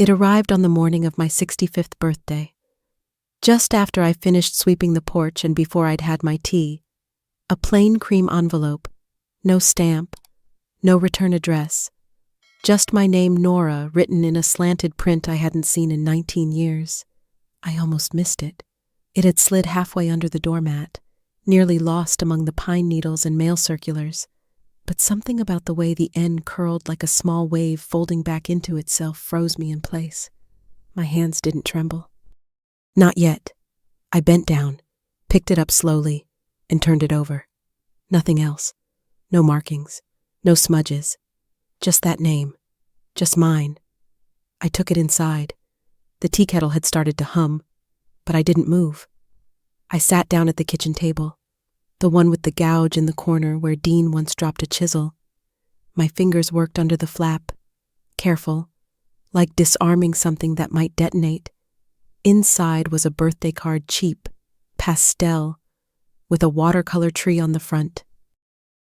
It arrived on the morning of my 65th birthday. Just after I finished sweeping the porch and before I'd had my tea. A plain cream envelope, no stamp, no return address. Just my name, Nora, written in a slanted print I hadn't seen in 19 years. I almost missed it. It had slid halfway under the doormat, nearly lost among the pine needles and mail circulars. But something about the way the end curled like a small wave folding back into itself froze me in place. My hands didn't tremble. Not yet. I bent down, picked it up slowly, and turned it over. Nothing else. No markings. No smudges. Just that name. Just mine. I took it inside. The tea kettle had started to hum, but I didn't move. I sat down at the kitchen table, the one with the gouge in the corner where Dean once dropped a chisel. My fingers worked under the flap, careful, like disarming something that might detonate. Inside was a birthday card, cheap, pastel, with a watercolor tree on the front.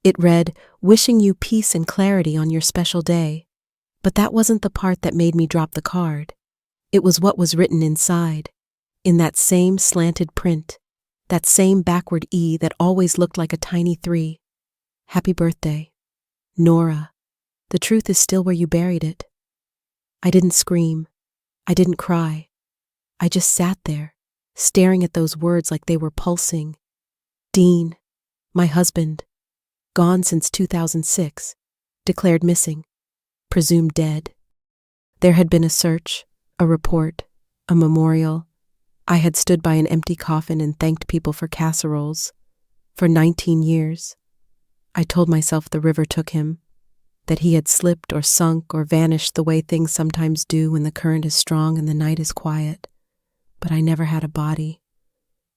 It read, "Wishing you peace and clarity on your special day." But that wasn't the part that made me drop the card. It was what was written inside, in that same slanted print, that same backward E that always looked like a tiny 3. Happy birthday, Nora. The truth is still where you buried it. I didn't scream. I didn't cry. I just sat there, staring at those words like they were pulsing. Dean, my husband, gone since 2006, declared missing, presumed dead. There had been a search, a report, a memorial. I had stood by an empty coffin and thanked people for casseroles. For 19 years. I told myself the river took him, that he had slipped or sunk or vanished the way things sometimes do when the current is strong and the night is quiet. But I never had a body,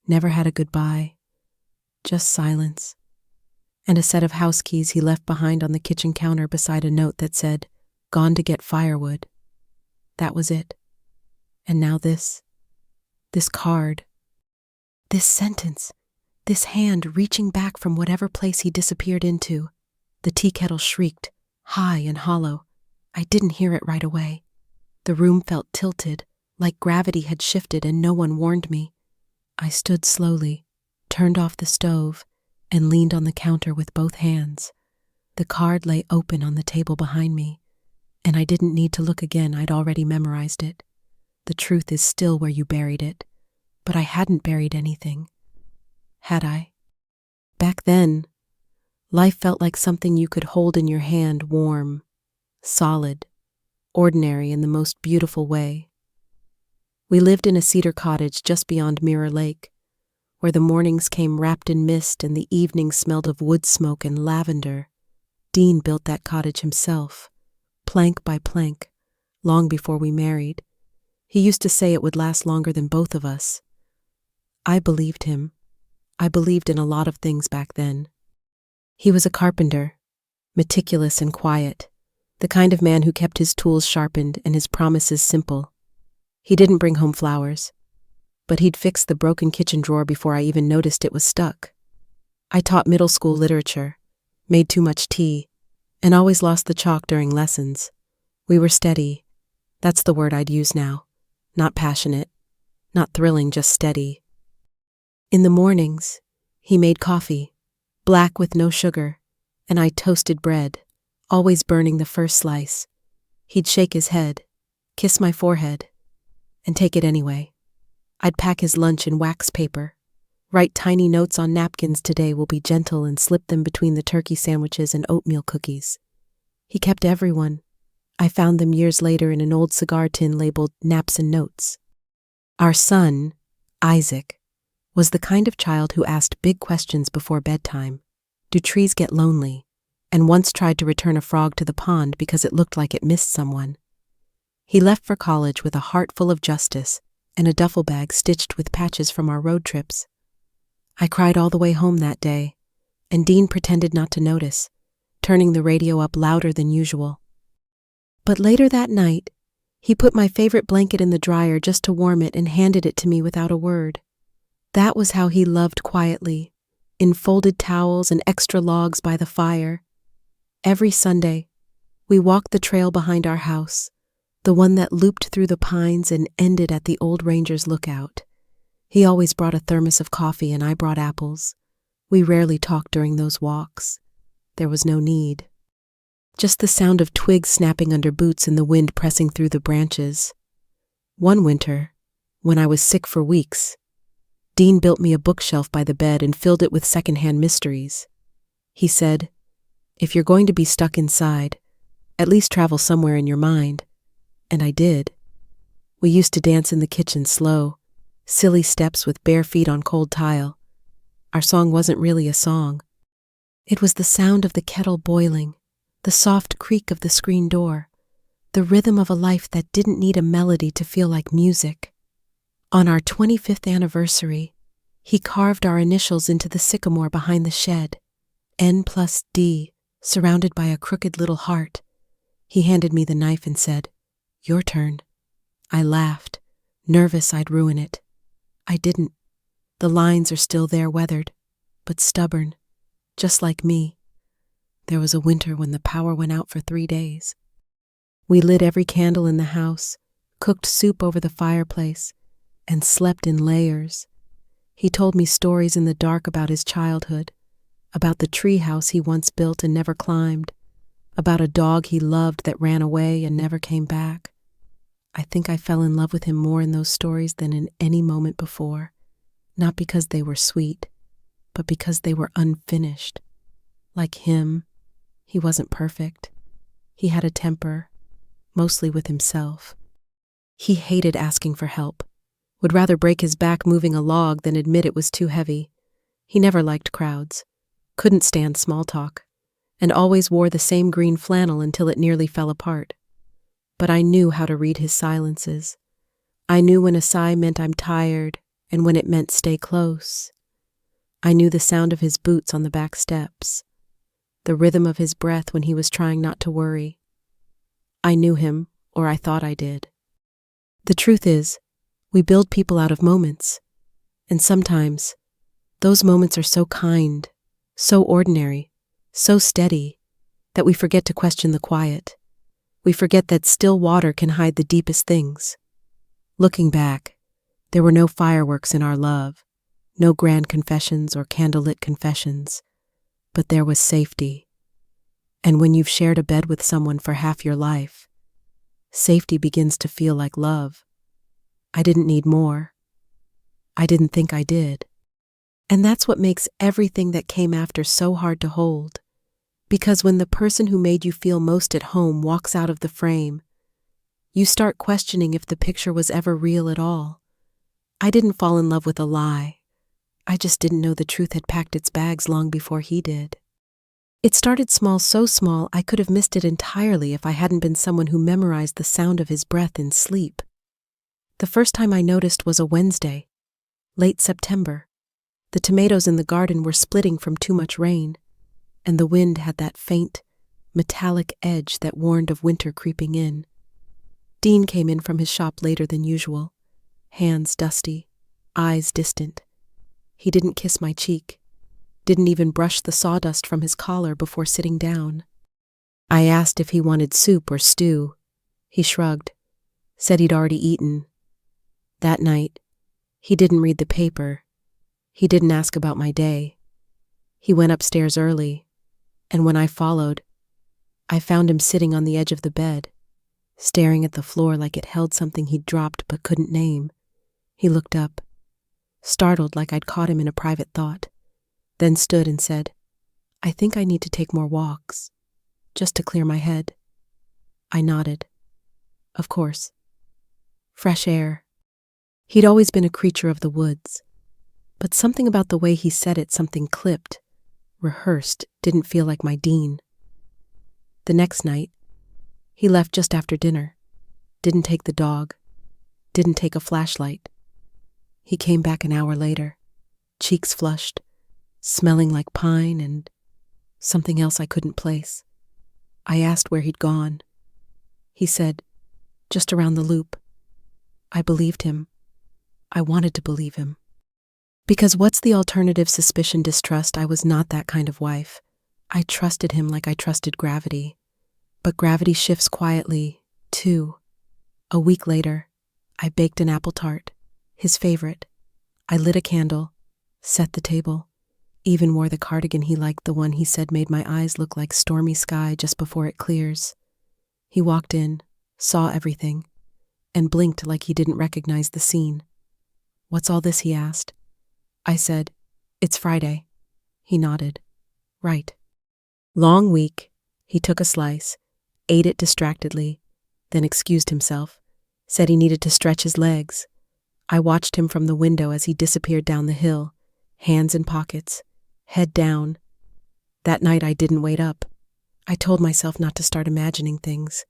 never had a goodbye, just silence. And a set of house keys he left behind on the kitchen counter beside a note that said, "Gone to get firewood." That was it. And now this card, this sentence, this hand reaching back from whatever place he disappeared into. The tea kettle shrieked, high and hollow. I didn't hear it right away. The room felt tilted, like gravity had shifted and no one warned me. I stood slowly, turned off the stove, and leaned on the counter with both hands. The card lay open on the table behind me, and I didn't need to look again. I'd already memorized it. The truth is still where you buried it. But I hadn't buried anything. Had I? Back then, life felt like something you could hold in your hand, warm, solid, ordinary in the most beautiful way. We lived in a cedar cottage just beyond Mirror Lake, where the mornings came wrapped in mist and the evenings smelled of wood smoke and lavender. Dean built that cottage himself, plank by plank, long before we married. He used to say it would last longer than both of us. I believed him. I believed in a lot of things back then. He was a carpenter, meticulous and quiet, the kind of man who kept his tools sharpened and his promises simple. He didn't bring home flowers, but he'd fix the broken kitchen drawer before I even noticed it was stuck. I taught middle school literature, made too much tea, and always lost the chalk during lessons. We were steady. That's the word I'd use now. Not passionate, not thrilling, just steady. In the mornings, he made coffee, black with no sugar, and I toasted bread, always burning the first slice. He'd shake his head, kiss my forehead, and take it anyway. I'd pack his lunch in wax paper, write tiny notes on napkins, "Today will be gentle," and slip them between the turkey sandwiches and oatmeal cookies. He kept everyone. I found them years later in an old cigar tin labeled "Naps and Notes." Our son, Isaac, was the kind of child who asked big questions before bedtime. Do trees get lonely? And once tried to return a frog to the pond because it looked like it missed someone. He left for college with a heart full of justice and a duffel bag stitched with patches from our road trips. I cried all the way home that day, and Dean pretended not to notice, turning the radio up louder than usual. But later that night, he put my favorite blanket in the dryer just to warm it and handed it to me without a word. That was how he loved, quietly, in folded towels and extra logs by the fire. Every Sunday, we walked the trail behind our house, the one that looped through the pines and ended at the old ranger's lookout. He always brought a thermos of coffee and I brought apples. We rarely talked during those walks. There was no need. Just the sound of twigs snapping under boots and the wind pressing through the branches. One winter, when I was sick for weeks, Dean built me a bookshelf by the bed and filled it with secondhand mysteries. He said, "If you're going to be stuck inside, at least travel somewhere in your mind." And I did. We used to dance in the kitchen slow, silly steps with bare feet on cold tile. Our song wasn't really a song. It was the sound of the kettle boiling, the soft creak of the screen door, the rhythm of a life that didn't need a melody to feel like music. On our 25th anniversary, he carved our initials into the sycamore behind the shed, N+D, surrounded by a crooked little heart. He handed me the knife and said, "Your turn." I laughed, nervous I'd ruin it. I didn't. The lines are still there, weathered, but stubborn, just like me. There was a winter when the power went out for 3 days. We lit every candle in the house, cooked soup over the fireplace, and slept in layers. He told me stories in the dark about his childhood, about the tree house he once built and never climbed, about a dog he loved that ran away and never came back. I think I fell in love with him more in those stories than in any moment before, not because they were sweet, but because they were unfinished. Like him, he wasn't perfect. He had a temper, mostly with himself. He hated asking for help, would rather break his back moving a log than admit it was too heavy. He never liked crowds, couldn't stand small talk, and always wore the same green flannel until it nearly fell apart. But I knew how to read his silences. I knew when a sigh meant I'm tired and when it meant stay close. I knew the sound of his boots on the back steps, the rhythm of his breath when he was trying not to worry. I knew him, or I thought I did. The truth is, we build people out of moments, and sometimes those moments are so kind, so ordinary, so steady, that we forget to question the quiet. We forget that still water can hide the deepest things. Looking back, there were no fireworks in our love, no grand confessions or candlelit confessions, but there was safety. And when you've shared a bed with someone for half your life, safety begins to feel like love. I didn't need more. I didn't think I did. And that's what makes everything that came after so hard to hold. Because when the person who made you feel most at home walks out of the frame, you start questioning if the picture was ever real at all. I didn't fall in love with a lie. I just didn't know the truth had packed its bags long before he did. It started small, so small I could have missed it entirely if I hadn't been someone who memorized the sound of his breath in sleep. The first time I noticed was a Wednesday, late September. The tomatoes in the garden were splitting from too much rain, and the wind had that faint, metallic edge that warned of winter creeping in. Dean came in from his shop later than usual, hands dusty, eyes distant. He didn't kiss my cheek, didn't even brush the sawdust from his collar before sitting down. I asked if he wanted soup or stew. He shrugged, said he'd already eaten. That night, he didn't read the paper. He didn't ask about my day. He went upstairs early, and when I followed, I found him sitting on the edge of the bed, staring at the floor like it held something he'd dropped but couldn't name. He looked up, startled like I'd caught him in a private thought, then stood and said, "I think I need to take more walks, just to clear my head." I nodded. Of course. Fresh air. He'd always been a creature of the woods, but something about the way he said it, something clipped, rehearsed, didn't feel like my Dean. The next night, he left just after dinner, didn't take the dog, didn't take a flashlight. He came back an hour later, cheeks flushed, smelling like pine and something else I couldn't place. I asked where he'd gone. He said, "Just around the loop." I believed him. I wanted to believe him. Because what's the alternative? Suspicion, distrust. I was not that kind of wife. I trusted him like I trusted gravity. But gravity shifts quietly, too. A week later, I baked an apple tart, his favorite. I lit a candle, set the table, even wore the cardigan he liked, the one he said made my eyes look like stormy sky just before it clears. He walked in, saw everything, and blinked like he didn't recognize the scene. "What's all this?" he asked. I said, "It's Friday." He nodded. "Right." Long week. He took a slice, ate it distractedly, then excused himself, said he needed to stretch his legs. I watched him from the window as he disappeared down the hill, hands in pockets, head down. That night I didn't wait up. I told myself not to start imagining things.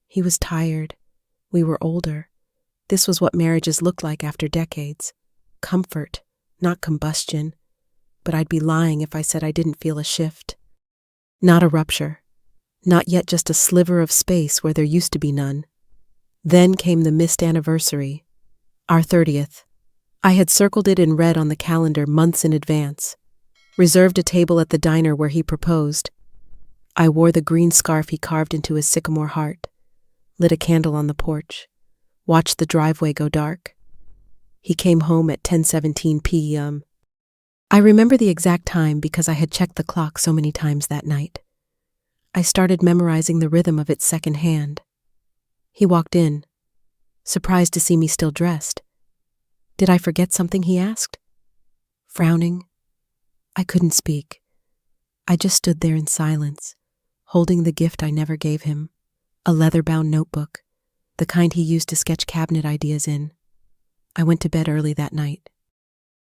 He was tired. We were older. This was what marriages looked like after decades. Comfort, not combustion. But I'd be lying if I said I didn't feel a shift. Not a rupture. Not yet, just a sliver of space where there used to be none. Then came the missed anniversary. Our 30th. I had circled it in red on the calendar months in advance. Reserved a table at the diner where he proposed. I wore the green scarf he carved into his sycamore heart. Lit a candle on the porch. Watched the driveway go dark. He came home at 10:17 p.m. I remember the exact time because I had checked the clock so many times that night. I started memorizing the rhythm of its second hand. He walked in, surprised to see me still dressed. "Did I forget something?" he asked. Frowning, I couldn't speak. I just stood there in silence, holding the gift I never gave him, a leather-bound notebook, the kind he used to sketch cabinet ideas in. I went to bed early that night.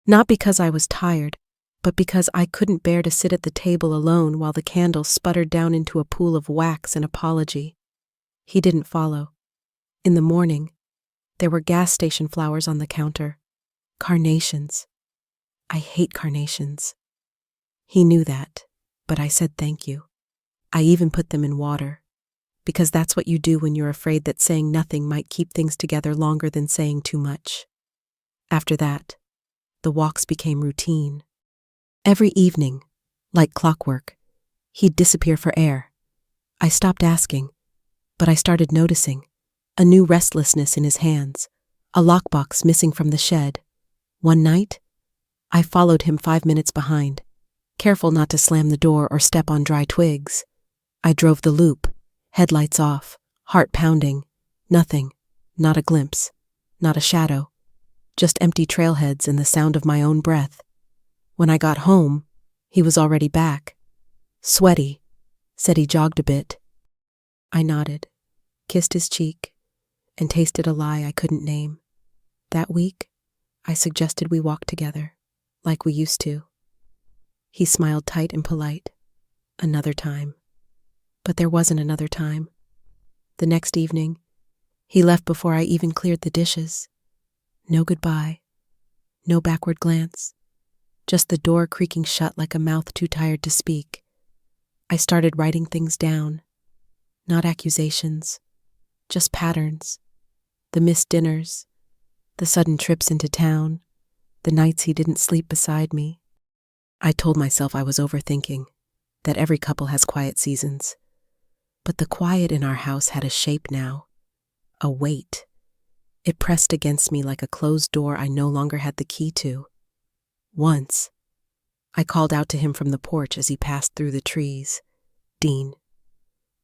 Not because I was tired, but because I couldn't bear to sit at the table alone while the candle sputtered down into a pool of wax and apology. He didn't follow. In the morning, there were gas station flowers on the counter. Carnations. I hate carnations. He knew that, but I said thank you. I even put them in water, because that's what you do when you're afraid that saying nothing might keep things together longer than saying too much. After that, the walks became routine. Every evening, like clockwork, he'd disappear for air. I stopped asking, but I started noticing a new restlessness in his hands, a lockbox missing from the shed. One night, I followed him 5 minutes behind, careful not to slam the door or step on dry twigs. I drove the loop, headlights off, heart pounding. Nothing, not a glimpse, not a shadow, just empty trailheads and the sound of my own breath. When I got home, he was already back. Sweaty, said he jogged a bit. I nodded, kissed his cheek, and tasted a lie I couldn't name. That week, I suggested we walk together, like we used to. He smiled tight and polite. Another time. But there wasn't another time. The next evening, he left before I even cleared the dishes. No goodbye, no backward glance, just the door creaking shut like a mouth too tired to speak. I started writing things down, not accusations, just patterns, the missed dinners, the sudden trips into town, the nights he didn't sleep beside me. I told myself I was overthinking, that every couple has quiet seasons. But the quiet in our house had a shape now, a weight. It pressed against me like a closed door I no longer had the key to. Once, I called out to him from the porch as he passed through the trees. "Dean."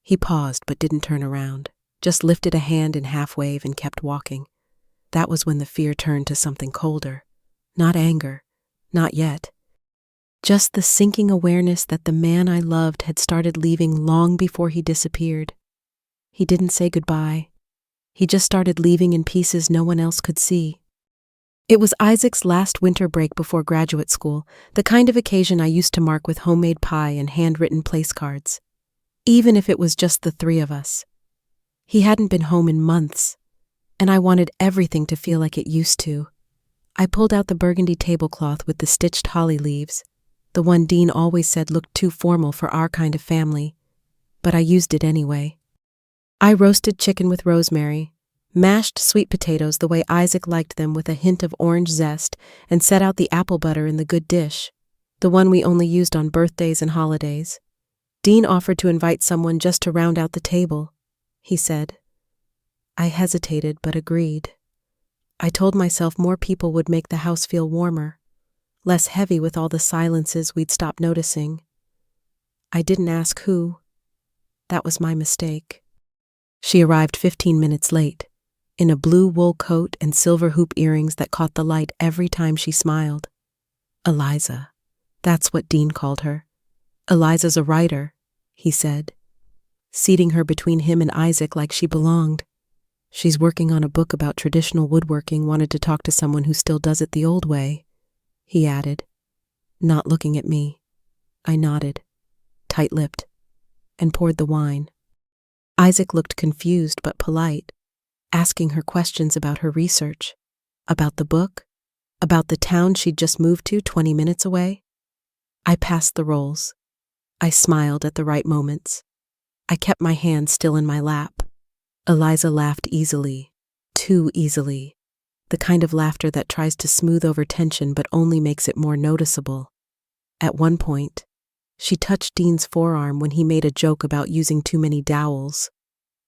He paused but didn't turn around, just lifted a hand in half wave and kept walking. That was when the fear turned to something colder. Not anger, not yet. Just the sinking awareness that the man I loved had started leaving long before he disappeared. He didn't say goodbye. He just started leaving in pieces no one else could see. It was Isaac's last winter break before graduate school, the kind of occasion I used to mark with homemade pie and handwritten place cards. Even if it was just the three of us. He hadn't been home in months, and I wanted everything to feel like it used to. I pulled out the burgundy tablecloth with the stitched holly leaves, the one Dean always said looked too formal for our kind of family, but I used it anyway. I roasted chicken with rosemary, mashed sweet potatoes the way Isaac liked them with a hint of orange zest, and set out the apple butter in the good dish, the one we only used on birthdays and holidays. Dean offered to invite someone just to round out the table, he said. I hesitated but agreed. I told myself more people would make the house feel warmer, less heavy with all the silences we'd stopped noticing. I didn't ask who. That was my mistake. She arrived 15 minutes late, in a blue wool coat and silver hoop earrings that caught the light every time she smiled. Eliza. That's what Dean called her. Eliza's a writer, he said, seating her between him and Isaac like she belonged. She's working on a book about traditional woodworking, wanted to talk to someone who still does it the old way, he added, not looking at me. I nodded, tight-lipped, and poured the wine. Isaac looked confused but polite, asking her questions about her research, about the book, about the town she'd just moved to 20 minutes away. I passed the rolls. I smiled at the right moments. I kept my hand still in my lap. Eliza laughed easily, too easily, the kind of laughter that tries to smooth over tension but only makes it more noticeable. At one point, she touched Dean's forearm when he made a joke about using too many dowels.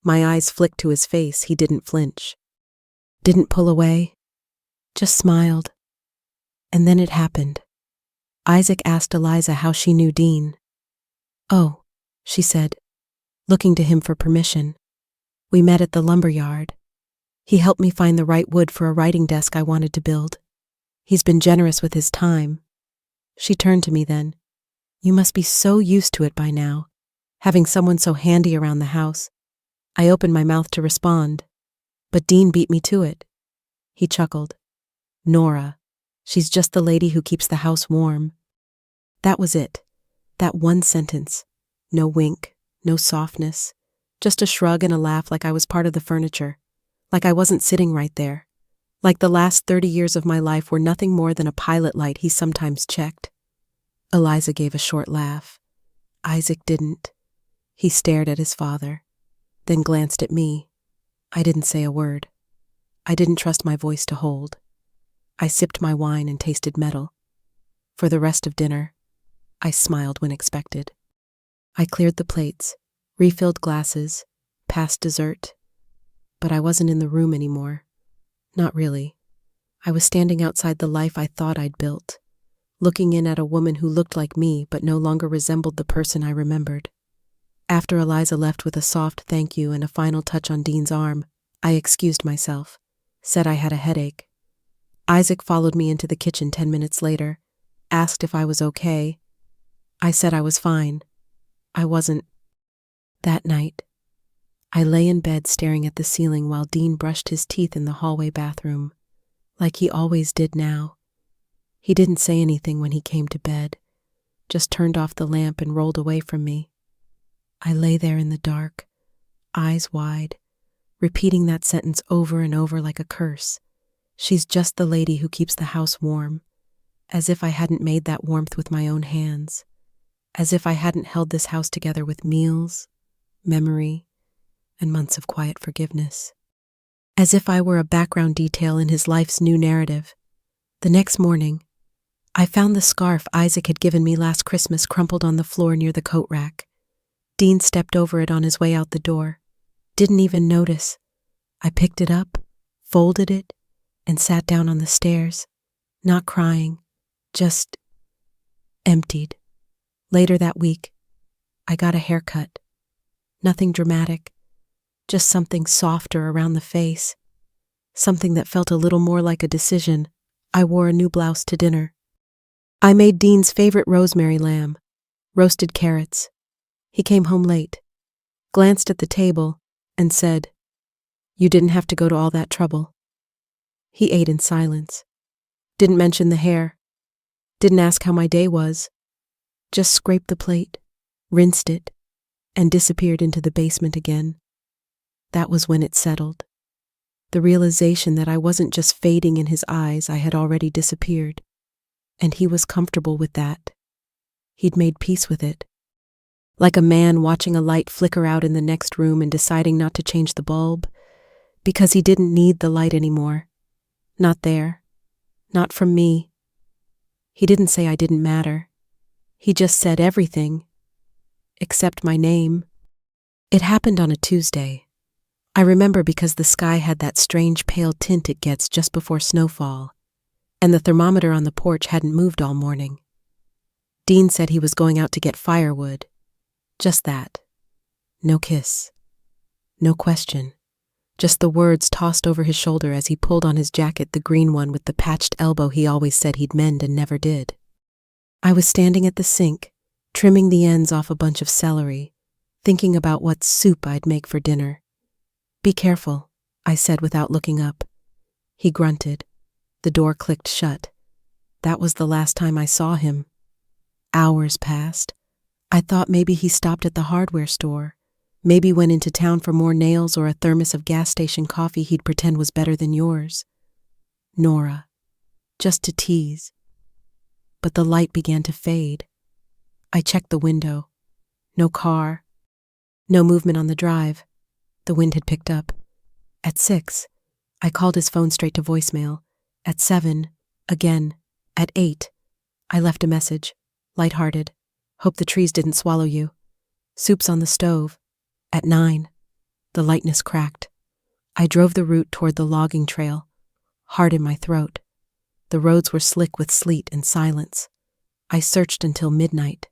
My eyes flicked to his face. He didn't flinch. Didn't pull away. Just smiled. And then it happened. Isaac asked Eliza how she knew Dean. Oh, she said, looking to him for permission. We met at the lumber yard. He helped me find the right wood for a writing desk I wanted to build. He's been generous with his time. She turned to me then. You must be so used to it by now, having someone so handy around the house. I opened my mouth to respond, but Dean beat me to it. He chuckled. Nora. She's just the lady who keeps the house warm. That was it. That one sentence. No wink, no softness. Just a shrug and a laugh like I was part of the furniture. Like I wasn't sitting right there. Like the last 30 years of my life were nothing more than a pilot light he sometimes checked. Eliza gave a short laugh. Isaac didn't. He stared at his father, then glanced at me. I didn't say a word. I didn't trust my voice to hold. I sipped my wine and tasted metal. For the rest of dinner, I smiled when expected. I cleared the plates, refilled glasses, passed dessert. But I wasn't in the room anymore. Not really. I was standing outside the life I thought I'd built, looking in at a woman who looked like me but no longer resembled the person I remembered. After Eliza left with a soft thank you and a final touch on Dean's arm, I excused myself, said I had a headache. Isaac followed me into the kitchen 10 minutes later, asked if I was okay. I said I was fine. I wasn't. That night, I lay in bed staring at the ceiling while Dean brushed his teeth in the hallway bathroom, like he always did now. He didn't say anything when he came to bed, just turned off the lamp and rolled away from me. I lay there in the dark, eyes wide, repeating that sentence over and over like a curse. She's just the lady who keeps the house warm, as if I hadn't made that warmth with my own hands, as if I hadn't held this house together with meals, memory, and months of quiet forgiveness. As if I were a background detail in his life's new narrative. The next morning, I found the scarf Isaac had given me last Christmas crumpled on the floor near the coat rack. Dean stepped over it on his way out the door. Didn't even notice. I picked it up, folded it, and sat down on the stairs, not crying, just emptied. Later that week, I got a haircut. Nothing dramatic, just something softer around the face, something that felt a little more like a decision. I wore a new blouse to dinner. I made Dean's favorite rosemary lamb, roasted carrots. He came home late, glanced at the table, and said, "You didn't have to go to all that trouble." He ate in silence, didn't mention the hair, didn't ask how my day was, just scraped the plate, rinsed it, and disappeared into the basement again. That was when it settled. The realization that I wasn't just fading in his eyes, I had already disappeared. And he was comfortable with that. He'd made peace with it. Like a man watching a light flicker out in the next room and deciding not to change the bulb, because he didn't need the light anymore. Not there. Not from me. He didn't say I didn't matter. He just said everything, except my name. It happened on a Tuesday. I remember because the sky had that strange pale tint it gets just before snowfall, and the thermometer on the porch hadn't moved all morning. Dean said he was going out to get firewood. Just that. No kiss. No question. Just the words tossed over his shoulder as he pulled on his jacket, the green one with the patched elbow he always said he'd mend and never did. I was standing at the sink, trimming the ends off a bunch of celery, thinking about what soup I'd make for dinner. "Be careful," I said without looking up. He grunted. The door clicked shut. That was the last time I saw him. Hours passed. I thought maybe he stopped at the hardware store, maybe went into town for more nails or a thermos of gas station coffee he'd pretend was better than yours. Nora. Just to tease. But the light began to fade. I checked the window. No car. No movement on the drive. The wind had picked up. At 6, I called his phone straight to voicemail. At 7, again. At 8, I left a message. Lighthearted. Hope the trees didn't swallow you. Soup's on the stove. At 9, the lightness cracked. I drove the route toward the logging trail, heart in my throat. The roads were slick with sleet and silence. I searched until midnight,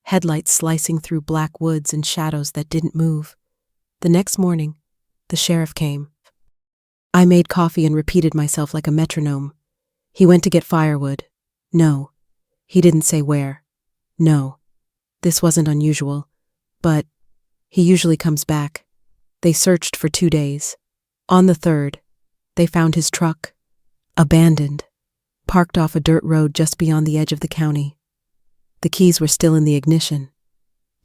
headlights slicing through black woods and shadows that didn't move. The next morning, the sheriff came. I made coffee and repeated myself like a metronome. He went to get firewood. No. He didn't say where. No. This wasn't unusual, but he usually comes back. They searched for 2 days. On the 3rd, they found his truck, abandoned, parked off a dirt road just beyond the edge of the county. The keys were still in the ignition.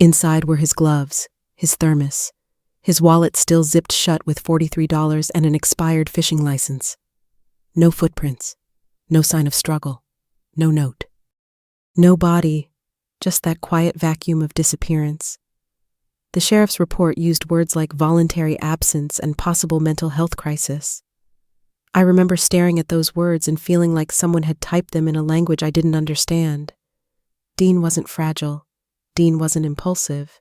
Inside were his gloves, his thermos, his wallet still zipped shut with $43 and an expired fishing license. No footprints, no sign of struggle, no note. No body, just that quiet vacuum of disappearance. The sheriff's report used words like voluntary absence and possible mental health crisis. I remember staring at those words and feeling like someone had typed them in a language I didn't understand. Dean wasn't fragile. Dean wasn't impulsive.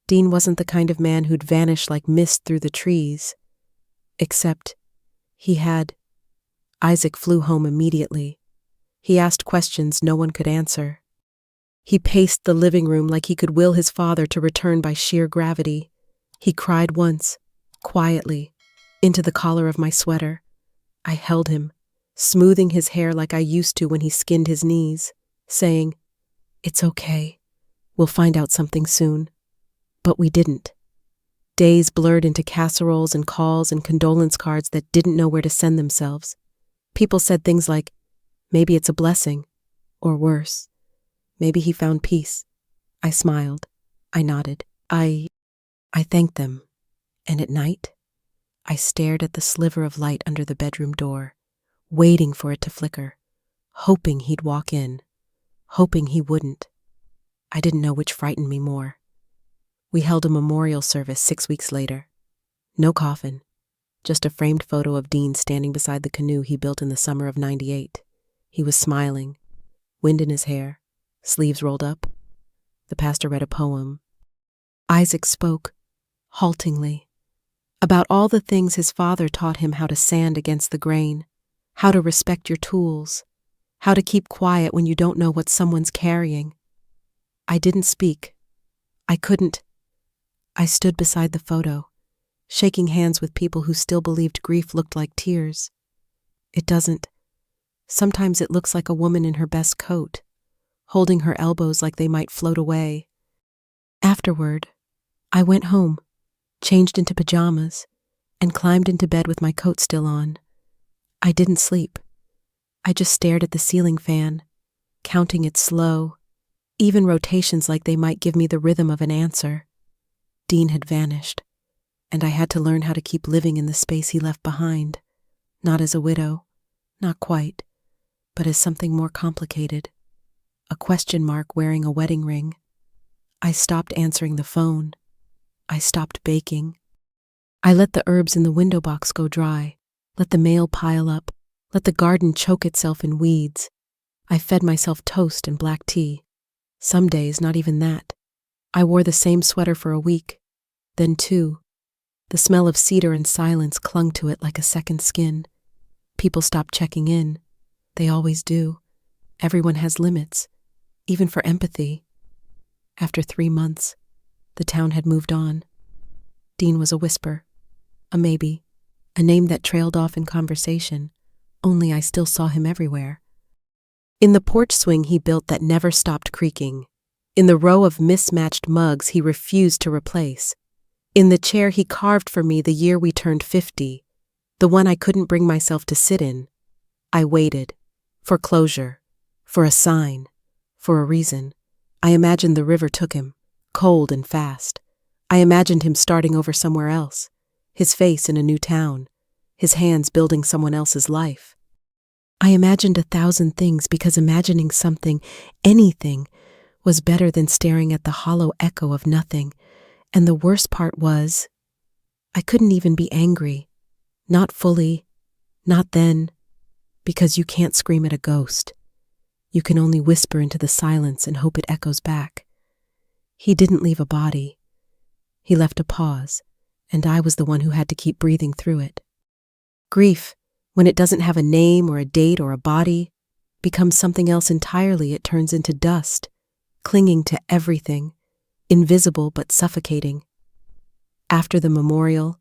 Dean wasn't the kind of man who'd vanish like mist through the trees. Except he had. Isaac flew home immediately. He asked questions no one could answer. He paced the living room like he could will his father to return by sheer gravity. He cried once, quietly, into the collar of my sweater. I held him, smoothing his hair like I used to when he skinned his knees, saying, "It's okay. We'll find out something soon." But we didn't. Days blurred into casseroles and calls and condolence cards that didn't know where to send themselves. People said things like, "Maybe it's a blessing," or worse, "Maybe he found peace." I smiled. I nodded. I thanked them. And at night, I stared at the sliver of light under the bedroom door, waiting for it to flicker, hoping he'd walk in, hoping he wouldn't. I didn't know which frightened me more. We held a memorial service 6 weeks later. No coffin, just a framed photo of Dean standing beside the canoe he built in the summer of '98. He was smiling, wind in his hair, sleeves rolled up. The pastor read a poem. Isaac spoke, haltingly, about all the things his father taught him how to sand against the grain, how to respect your tools, how to keep quiet when you don't know what someone's carrying. I didn't speak. I couldn't. I stood beside the photo, shaking hands with people who still believed grief looked like tears. It doesn't. Sometimes it looks like a woman in her best coat, holding her elbows like they might float away. Afterward, I went home, changed into pajamas, and climbed into bed with my coat still on. I didn't sleep. I just stared at the ceiling fan, counting its slow, even rotations like they might give me the rhythm of an answer. Dean had vanished, and I had to learn how to keep living in the space he left behind, not as a widow, not quite, but as something more complicated. A question mark wearing a wedding ring. I stopped answering the phone. I stopped baking. I let the herbs in the window box go dry, let the mail pile up, let the garden choke itself in weeds. I fed myself toast and black tea. Some days, not even that. I wore the same sweater for a week, then 2. The smell of cedar and silence clung to it like a second skin. People stopped checking in. They always do. Everyone has limits, even for empathy. After 3 months, the town had moved on. Dean was a whisper, a maybe, a name that trailed off in conversation, only I still saw him everywhere. In the porch swing he built that never stopped creaking. In the row of mismatched mugs he refused to replace. In the chair he carved for me the year we turned 50, the one I couldn't bring myself to sit in. I waited. For closure. For a sign. For a reason. I imagined the river took him, cold and fast. I imagined him starting over somewhere else, his face in a new town, his hands building someone else's life. I imagined 1,000 things because imagining something, anything, was better than staring at the hollow echo of nothing. And the worst part was, I couldn't even be angry. Not fully, not then, because you can't scream at a ghost. You can only whisper into the silence and hope it echoes back. He didn't leave a body. He left a pause, and I was the one who had to keep breathing through it. Grief, when it doesn't have a name or a date or a body, becomes something else entirely. It turns into dust, clinging to everything, invisible but suffocating. After the memorial,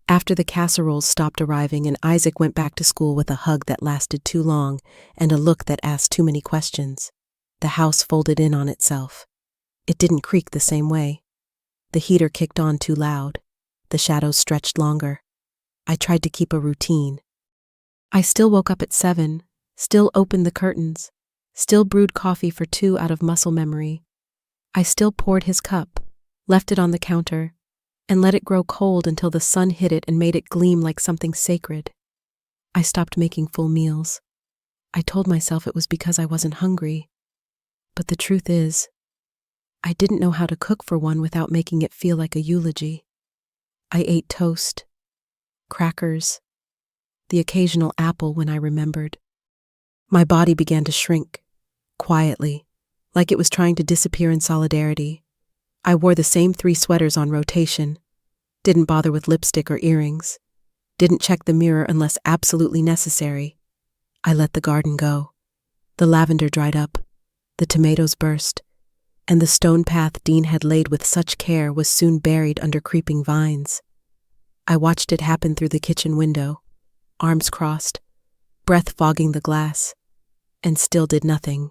after the casseroles stopped arriving and Isaac went back to school with a hug that lasted too long and a look that asked too many questions, the house folded in on itself. It didn't creak the same way. The heater kicked on too loud. The shadows stretched longer. I tried to keep a routine. I still woke up at 7, still opened the curtains, still brewed coffee for 2 out of muscle memory. I still poured his cup, left it on the counter, and let it grow cold until the sun hit it and made it gleam like something sacred. I stopped making full meals. I told myself it was because I wasn't hungry. But the truth is, I didn't know how to cook for one without making it feel like a eulogy. I ate toast, crackers, the occasional apple when I remembered. My body began to shrink, quietly, like it was trying to disappear in solidarity. I wore the same 3 sweaters on rotation, didn't bother with lipstick or earrings, didn't check the mirror unless absolutely necessary. I let the garden go. The lavender dried up, the tomatoes burst, and the stone path Dean had laid with such care was soon buried under creeping vines. I watched it happen through the kitchen window, arms crossed, breath fogging the glass, and still did nothing.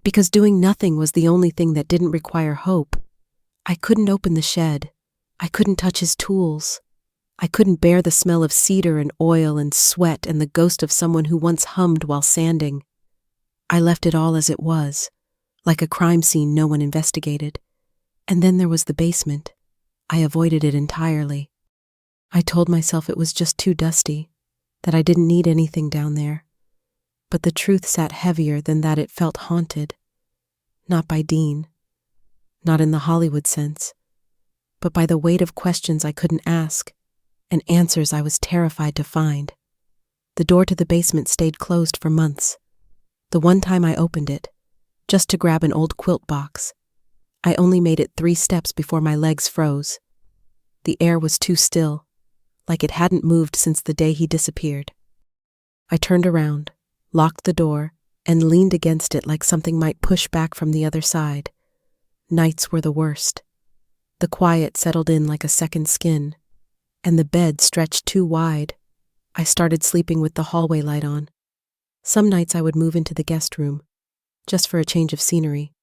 Because doing nothing was the only thing that didn't require hope. I couldn't open the shed. I couldn't touch his tools. I couldn't bear the smell of cedar and oil and sweat and the ghost of someone who once hummed while sanding. I left it all as it was, like a crime scene no one investigated. And then there was the basement. I avoided it entirely. I told myself it was just too dusty, that I didn't need anything down there. But the truth sat heavier than that. It felt haunted. Not by Dean. Not in the Hollywood sense. But by the weight of questions I couldn't ask, and answers I was terrified to find. The door to the basement stayed closed for months. The one time I opened it, just to grab an old quilt box, I only made it 3 steps before my legs froze. The air was too still, like it hadn't moved since the day he disappeared. I turned around, locked the door, and leaned against it like something might push back from the other side. Nights were the worst. The quiet settled in like a second skin, and the bed stretched too wide. I started sleeping with the hallway light on. Some nights I would move into the guest room, just for a change of scenery.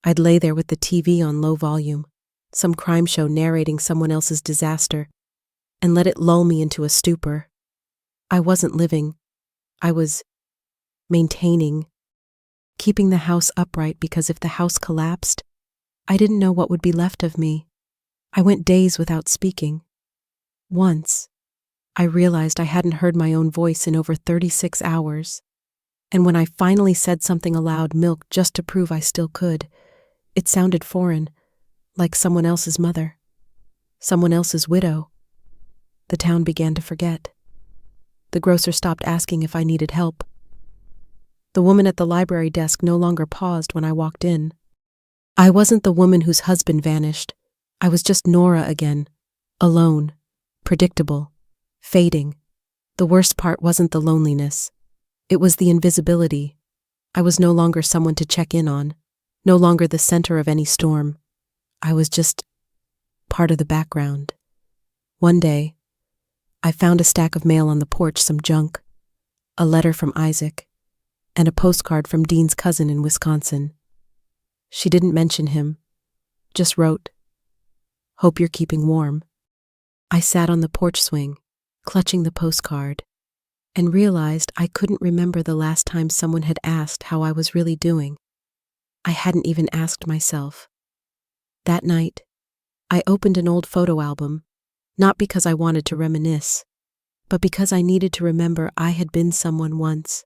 I'd lay there with the TV on low volume, some crime show narrating someone else's disaster, and let it lull me into a stupor. I wasn't living. I was maintaining, keeping the house upright, because if the house collapsed, I didn't know what would be left of me. I went days without speaking. Once, I realized I hadn't heard my own voice in over 36 hours. And when I finally said something aloud, milk, just to prove I still could, it sounded foreign, like someone else's mother, someone else's widow. The town began to forget. The grocer stopped asking if I needed help. The woman at the library desk no longer paused when I walked in. I wasn't the woman whose husband vanished. I was just Nora again, Alone. Predictable. Fading. The worst part wasn't the loneliness. It was the invisibility. I was no longer someone to check in on, no longer the center of any storm. I was just part of the background. One day, I found a stack of mail on the porch, some junk, a letter from Isaac, and a postcard from Dean's cousin in Wisconsin. She didn't mention him, just wrote, "Hope you're keeping warm." I sat on the porch swing, clutching the postcard, and realized I couldn't remember the last time someone had asked how I was really doing. I hadn't even asked myself. That night, I opened an old photo album, not because I wanted to reminisce, but because I needed to remember I had been someone once,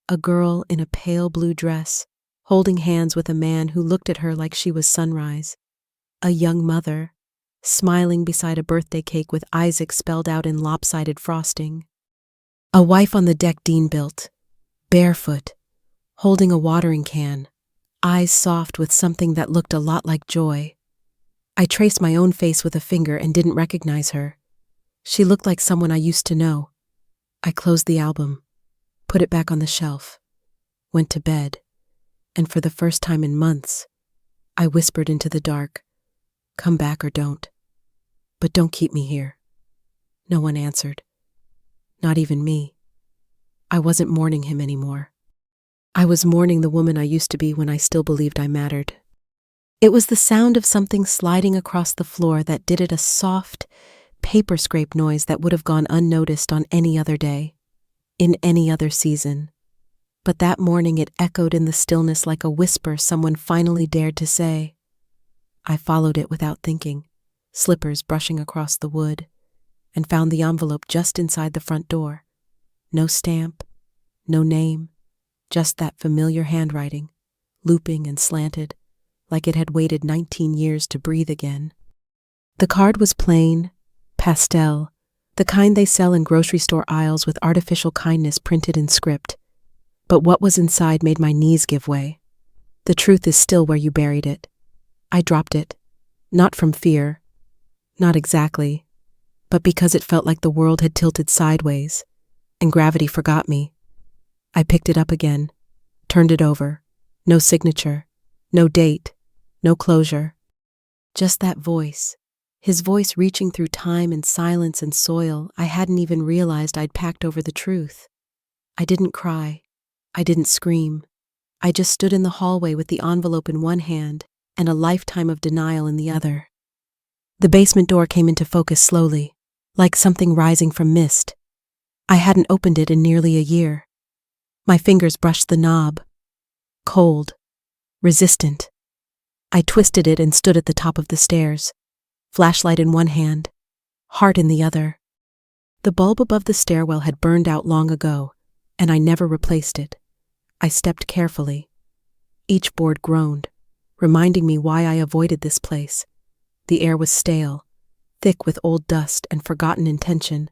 a girl in a pale blue dress, holding hands with a man who looked at her like she was sunrise, a young mother, smiling beside a birthday cake with Isaac spelled out in lopsided frosting, a wife on the deck Dean built, barefoot, holding a watering can, eyes soft with something that looked a lot like joy. I traced my own face with a finger and didn't recognize her. She looked like someone I used to know. I closed the album, put it back on the shelf, went to bed, and for the first time in months, I whispered into the dark, "Come back or don't. But don't keep me here." No one answered. Not even me. I wasn't mourning him anymore. I was mourning the woman I used to be when I still believed I mattered. It was the sound of something sliding across the floor that did it, a soft, paper scrape noise that would have gone unnoticed on any other day, in any other season. But that morning it echoed in the stillness like a whisper someone finally dared to say. I followed it without thinking, slippers brushing across the wood, and found the envelope just inside the front door. No stamp, no name, just that familiar handwriting, looping and slanted, like it had waited 19 years to breathe again. The card was plain, pastel, the kind they sell in grocery store aisles with artificial kindness printed in script. But what was inside made my knees give way. The truth is still where you buried it. I dropped it, not from fear, not exactly, but because it felt like the world had tilted sideways, and gravity forgot me. I picked it up again, turned it over. No signature, no date, no closure. Just that voice, his voice reaching through time and silence and soil I hadn't even realized I'd packed over the truth. I didn't cry. I didn't scream. I just stood in the hallway with the envelope in one hand and a lifetime of denial in the other. The basement door came into focus slowly, like something rising from mist. I hadn't opened it in nearly a year. My fingers brushed the knob. Cold. Resistant. I twisted it and stood at the top of the stairs, flashlight in one hand, heart in the other. The bulb above the stairwell had burned out long ago, and I never replaced it. I stepped carefully. Each board groaned, reminding me why I avoided this place. The air was stale, thick with old dust and forgotten intention.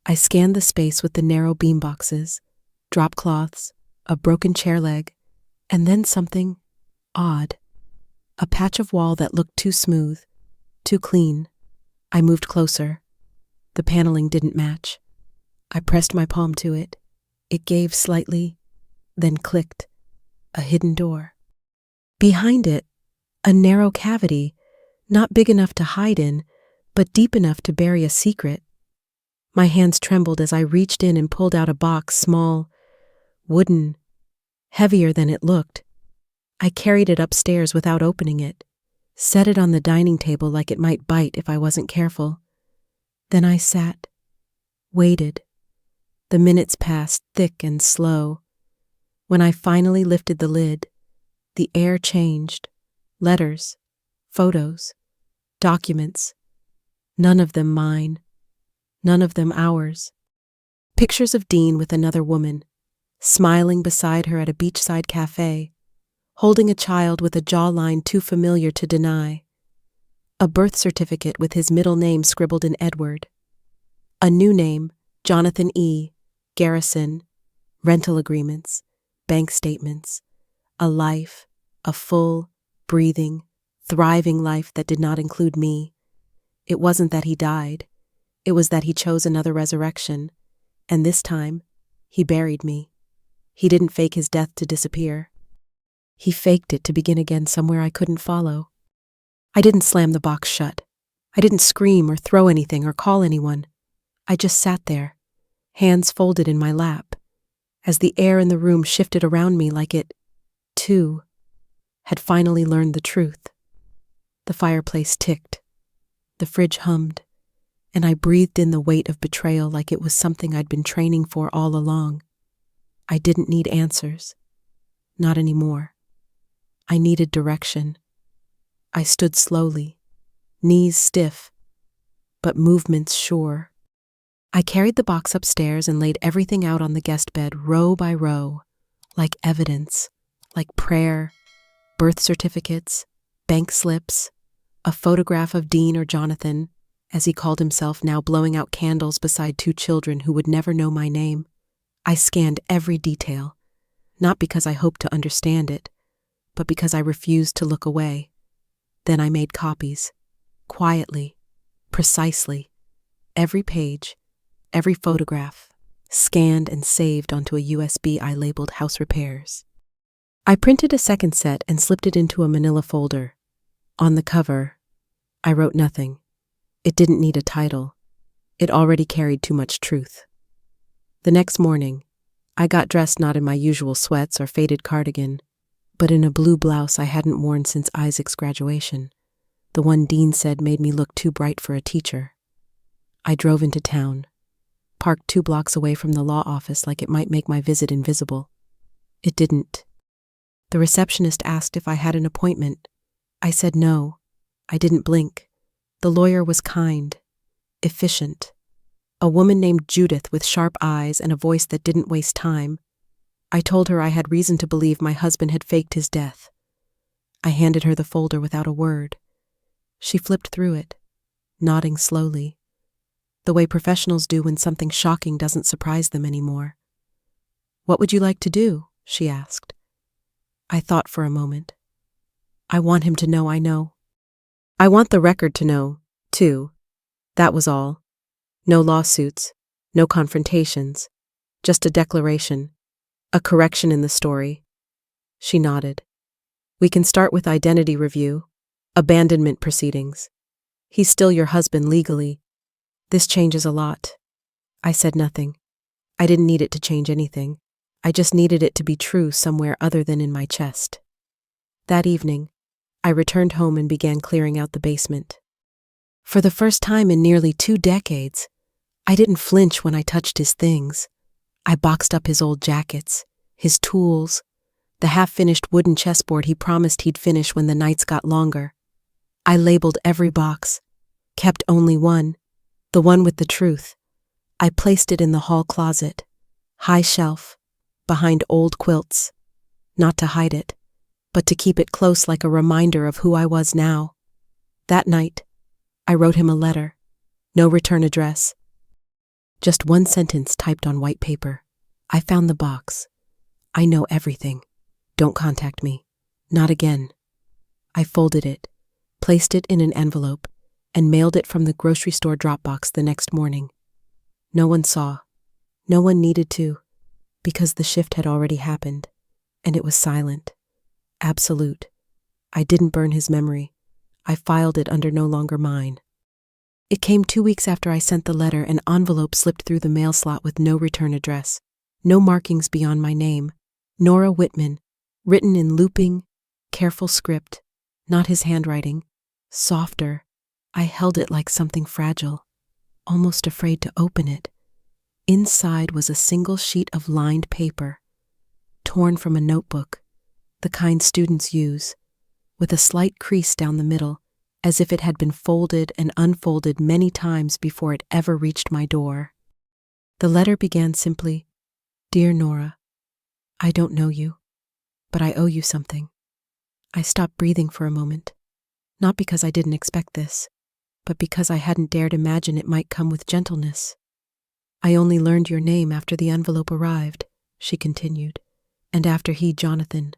I scanned the space with the narrow beam boxes, drop cloths, a broken chair leg, and then something odd. A patch of wall that looked too smooth, too clean. I moved closer. The paneling didn't match. I pressed my palm to it. It gave slightly, then clicked. A hidden door. Behind it, a narrow cavity, not big enough to hide in, but deep enough to bury a secret. My hands trembled as I reached in and pulled out a box, small, wooden, heavier than it looked. I carried it upstairs without opening it, set it on the dining table like it might bite if I wasn't careful. Then I sat, waited. The minutes passed thick and slow. When I finally lifted the lid, the air changed. Letters, photos, documents, none of them mine, none of them ours. Pictures of Dean with another woman, smiling beside her at a beachside cafe, holding a child with a jawline too familiar to deny. A birth certificate with his middle name scribbled in Edward. A new name, Jonathan E. Garrison. Rental agreements, bank statements. A life, a full, breathing, thriving life that did not include me. It wasn't that he died. It was that he chose another resurrection. And this time, he buried me. He didn't fake his death to disappear. He faked it to begin again somewhere I couldn't follow. I didn't slam the box shut. I didn't scream or throw anything or call anyone. I just sat there, hands folded in my lap, as the air in the room shifted around me like it, too, had finally learned the truth. The fireplace ticked. The fridge hummed, and I breathed in the weight of betrayal like it was something I'd been training for all along. I didn't need answers. Not anymore. I needed direction. I stood slowly, knees stiff, but movements sure. I carried the box upstairs and laid everything out on the guest bed row by row, like evidence, like prayer, birth certificates, bank slips, a photograph of Dean or Jonathan, as he called himself, now blowing out candles beside two children who would never know my name. I scanned every detail, not because I hoped to understand it, but because I refused to look away. Then I made copies, quietly, precisely, every page, every photograph, scanned and saved onto a USB I labeled House Repairs. I printed a second set and slipped it into a manila folder. On the cover, I wrote nothing. It didn't need a title. It already carried too much truth. The next morning, I got dressed not in my usual sweats or faded cardigan, but in a blue blouse I hadn't worn since Isaac's graduation, the one Dean said made me look too bright for a teacher. I drove into town, parked 2 blocks away from the law office like it might make my visit invisible. It didn't. The receptionist asked if I had an appointment. I said no. I didn't blink. The lawyer was kind, efficient. A woman named Judith with sharp eyes and a voice that didn't waste time. I told her I had reason to believe my husband had faked his death. I handed her the folder without a word. She flipped through it, nodding slowly, the way professionals do when something shocking doesn't surprise them anymore. "What would you like to do?" she asked. I thought for a moment. I want him to know I know. I want the record to know, too. That was all. No lawsuits, no confrontations, just a declaration, a correction in the story. She nodded. "We can start with identity review, abandonment proceedings. He's still your husband legally. This changes a lot." I said nothing. I didn't need it to change anything. I just needed it to be true somewhere other than in my chest. That evening, I returned home and began clearing out the basement. For the first time in nearly 2 decades, I didn't flinch when I touched his things. I boxed up his old jackets, his tools, the half-finished wooden chessboard he promised he'd finish when the nights got longer. I labeled every box, kept only one, the one with the truth. I placed it in the hall closet, high shelf, behind old quilts, not to hide it, but to keep it close like a reminder of who I was now. That night, I wrote him a letter, no return address. Just one sentence typed on white paper. "I found the box. I know everything. Don't contact me. Not again." I folded it, placed it in an envelope, and mailed it from the grocery store drop box the next morning. No one saw. No one needed to, because the shift had already happened, and it was silent. Absolute. I didn't burn his memory. I filed it under no longer mine. It came 2 weeks after I sent the letter. An envelope slipped through the mail slot with no return address, no markings beyond my name, Nora Whitman, written in looping, careful script, not his handwriting, softer. I held it like something fragile, almost afraid to open it. Inside was a single sheet of lined paper, torn from a notebook, the kind students use, with a slight crease down the middle, as if it had been folded and unfolded many times before it ever reached my door. The letter began simply, "Dear Nora, I don't know you, but I owe you something." I stopped breathing for a moment, not because I didn't expect this, but because I hadn't dared imagine it might come with gentleness. "I only learned your name after the envelope arrived," she continued, "and after he, Jonathan,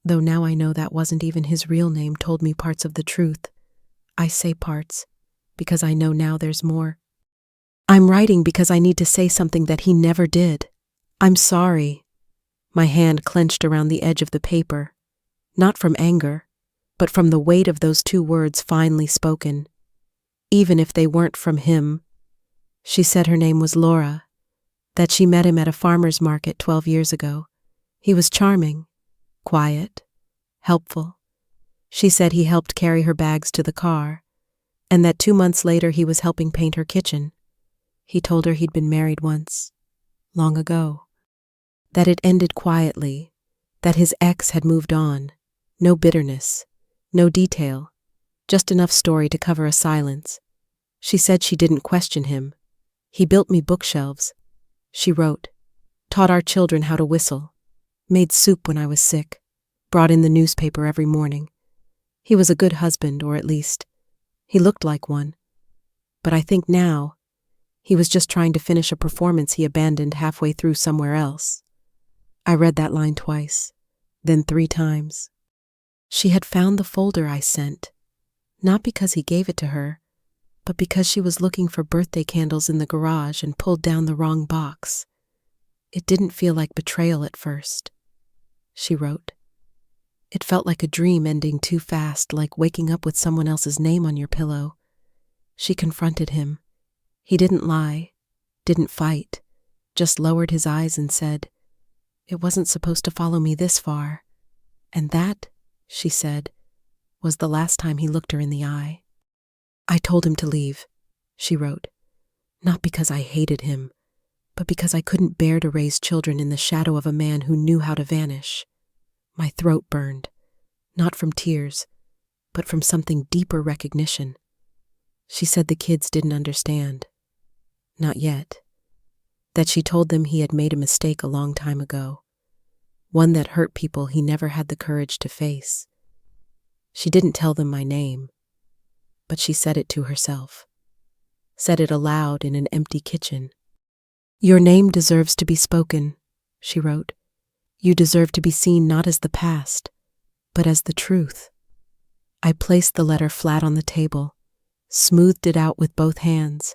though now I know that wasn't even his real name, told me parts of the truth. I say parts, because I know now there's more. I'm writing because I need to say something that he never did. I'm sorry. My hand clenched around the edge of the paper, not from anger, but from the weight of those two words finally spoken. Even if they weren't from him. She said her name was Laura, that she met him at a farmer's market 12 years ago. He was charming, quiet, helpful. She said he helped carry her bags to the car, and that 2 months later he was helping paint her kitchen. He told her he'd been married once, long ago. That it ended quietly, that his ex had moved on. No bitterness, no detail, just enough story to cover a silence. She said she didn't question him. He built me bookshelves. She wrote, taught our children how to whistle, made soup when I was sick, brought in the newspaper every morning. He was a good husband, or at least, he looked like one. But I think now, he was just trying to finish a performance he abandoned halfway through somewhere else. I read that line twice, then 3 times. She had found the folder I sent, not because he gave it to her, but because she was looking for birthday candles in the garage and pulled down the wrong box. It didn't feel like betrayal at first. She wrote, it felt like a dream ending too fast, like waking up with someone else's name on your pillow. She confronted him. He didn't lie, didn't fight, just lowered his eyes and said, it wasn't supposed to follow me this far. And that, she said, was the last time he looked her in the eye. I told him to leave, she wrote, not because I hated him, but because I couldn't bear to raise children in the shadow of a man who knew how to vanish. My throat burned, not from tears, but from something deeper recognition. She said the kids didn't understand. Not yet. That she told them he had made a mistake a long time ago, one that hurt people he never had the courage to face. She didn't tell them my name, but she said it to herself, said it aloud in an empty kitchen. Your name deserves to be spoken, she wrote. You deserve to be seen not as the past, but as the truth. I placed the letter flat on the table, smoothed it out with both hands,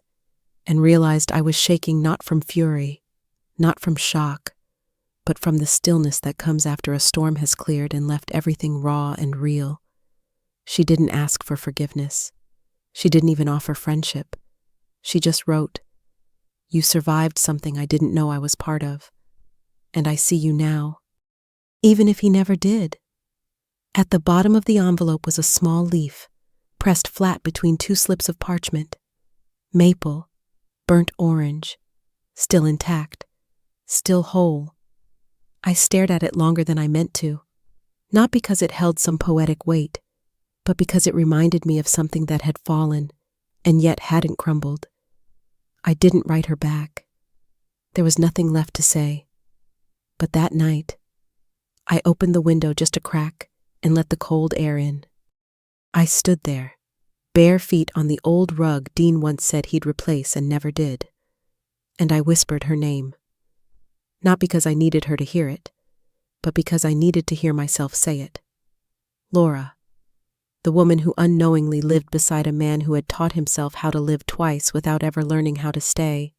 and realized I was shaking not from fury, not from shock, but from the stillness that comes after a storm has cleared and left everything raw and real. She didn't ask for forgiveness. She didn't even offer friendship. She just wrote, you survived something I didn't know I was part of, and I see you now, even if he never did. At the bottom of the envelope was a small leaf, pressed flat between 2 slips of parchment. Maple, burnt orange, still intact, still whole. I stared at it longer than I meant to, not because it held some poetic weight, but because it reminded me of something that had fallen and yet hadn't crumbled. I didn't write her back. There was nothing left to say. But that night, I opened the window just a crack and let the cold air in. I stood there, bare feet on the old rug Dean once said he'd replace and never did, and I whispered her name. Not because I needed her to hear it, but because I needed to hear myself say it. Laura, the woman who unknowingly lived beside a man who had taught himself how to live twice without ever learning how to stay.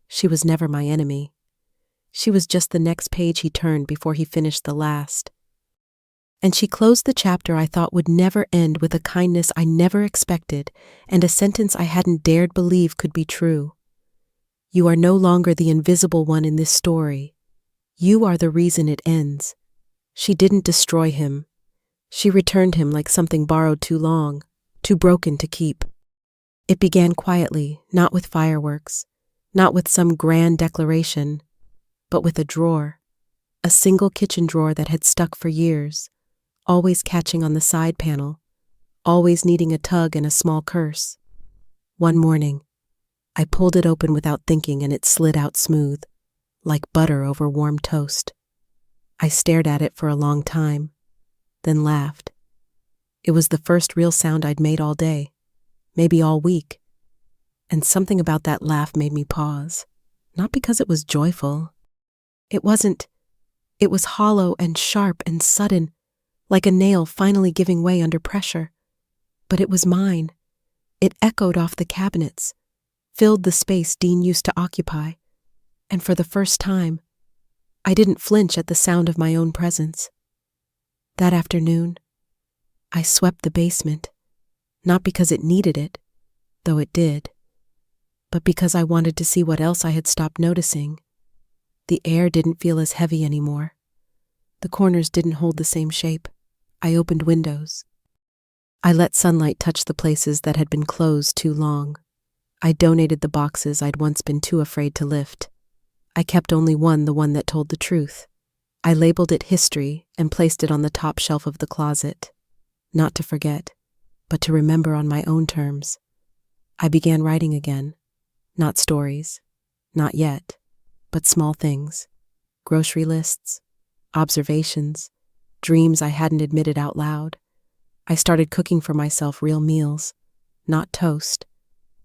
She was never my enemy. She was just the next page he turned before he finished the last. And she closed the chapter I thought would never end with a kindness I never expected and a sentence I hadn't dared believe could be true. You are no longer the invisible one in this story. You are the reason it ends. She didn't destroy him. She returned him like something borrowed too long, too broken to keep. It began quietly, not with fireworks, not with some grand declaration, but with a drawer, a single kitchen drawer that had stuck for years, always catching on the side panel, always needing a tug and a small curse. One morning, I pulled it open without thinking and it slid out smooth, like butter over warm toast. I stared at it for a long time, then laughed. It was the first real sound I'd made all day, maybe all week, and something about that laugh made me pause, not because it was joyful. It wasn't. It was hollow and sharp and sudden, like a nail finally giving way under pressure. But it was mine, It echoed off the cabinets, filled the space Dean used to occupy, and for the first time, I didn't flinch at the sound of my own presence. That afternoon, I swept the basement, not because it needed it, though it did, but because I wanted to see what else I had stopped noticing. The air didn't feel as heavy anymore. The corners didn't hold the same shape. I opened windows. I let sunlight touch the places that had been closed too long. I donated the boxes I'd once been too afraid to lift. I kept only one, the one that told the truth. I labeled it history and placed it on the top shelf of the closet. Not to forget, but to remember on my own terms. I began writing again. Not stories. Not yet. But small things. Grocery lists. Observations. Dreams I hadn't admitted out loud. I started cooking for myself real meals. Not toast.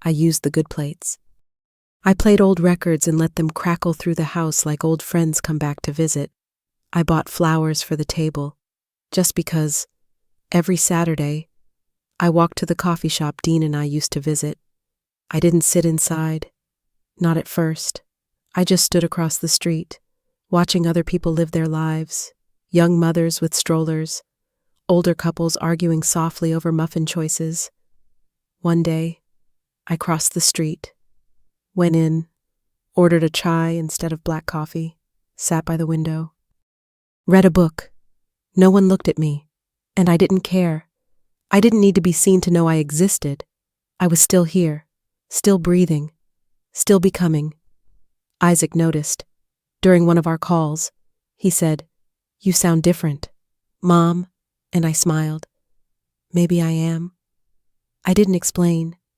I used the good plates. I played old records and let them crackle through the house like old friends come back to visit. I bought flowers for the table, just because, every Saturday, I walked to the coffee shop Dean and I used to visit. I didn't sit inside, not at first. I just stood across the street, watching other people live their lives, young mothers with strollers, older couples arguing softly over muffin choices. One day, I crossed the street, went in, ordered a chai instead of black coffee, sat by the window, read a book. No one looked at me, and I didn't care. I didn't need to be seen to know I existed. I was still here, still breathing, still becoming. Isaac noticed. During one of our calls, he said, "You sound different, Mom," and I smiled. Maybe I am. I didn't explain.